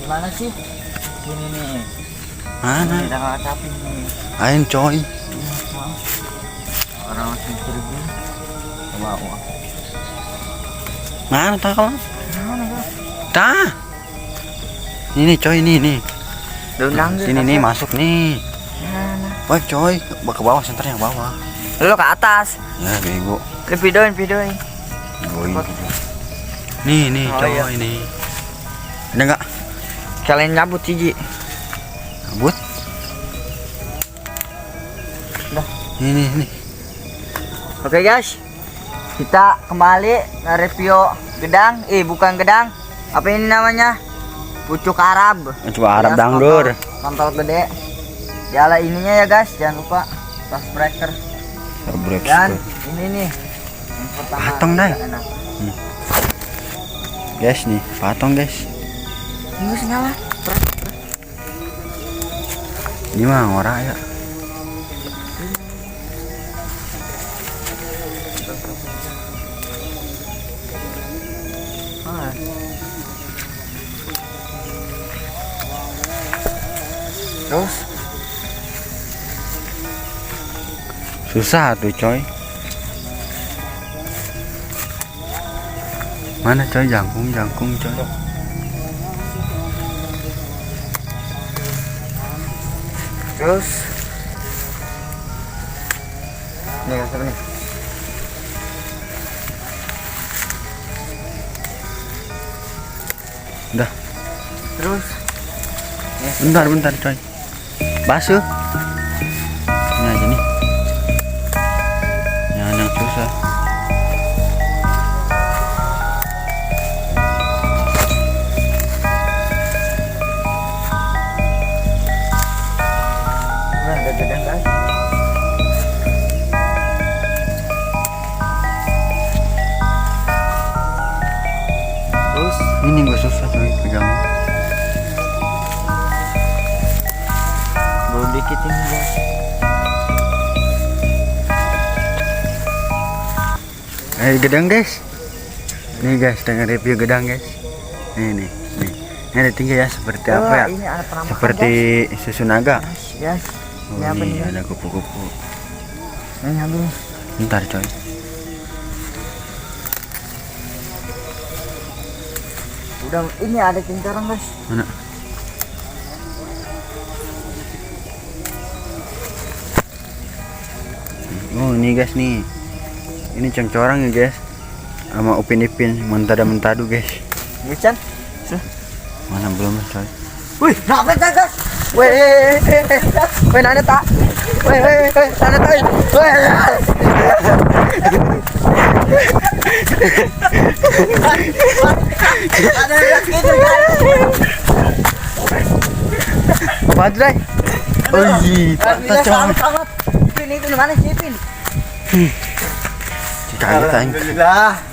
Gimana sih? Sini nih. Mana? Kita ngacapin nih. Ayo coy. Orang masih pergi ke bawah. Mana tak kawan? Mana guys? Dah. Ini coy nih. Dundang Sini nih masuk nih. Mana? Wah coy, ke bawah senternya ke bawah. Lu ke atas. Ya bego. Lu videoin. Going. Nih Oh, coy iya. ini. Ada enggak? Kalian nyabut Ciji. Kabut. Dah. Ini. Oke guys. Kita kembali nge-review gedang. Bukan gedang. Apa ini namanya? Pucuk Arab. Coba Arab Ya, dangdur. Kontol gede. Nyala ininya ya guys, jangan lupa tas breaker. Dan ini nih yang pertama. Patong, Dai. Enak. Guys nih, patong guys. Ini nyala. Ini mah ngora ya. Terus Susah tuh coy. Mana coy jangkung coy. Terus nih kasih nih. Udah. Terus Bentar coy. Basuh. Ini aja nih. Yang susah. nah, ada gedang guys. Terus Ini gue susah coy pegang. belum dikit ini guys. Gedang guys. Nih guys, dengan review gedang guys. Nih. Ini ada tiga ya, seperti apa ya? Ini ada penampakan, Seperti susu naga. guys. Oh, Ini apa ini nih, guys? ada kupu-kupu. Ini ambil. Bentar coy. Udah ini ada cincaran guys. Mana? Oh ini guys nih. Ini cengcorang ya guys. Sama Upin Ipin mentadu guys. Bukan? Mana belum coy. Wih, dapat guys. Weh, nana tak? Weh, nana tak? Ada yang gitu guys. Padrai. Oh iya, patah coy. Pin itu di mana sih Pin? Kaget aing. Alhamdulillah.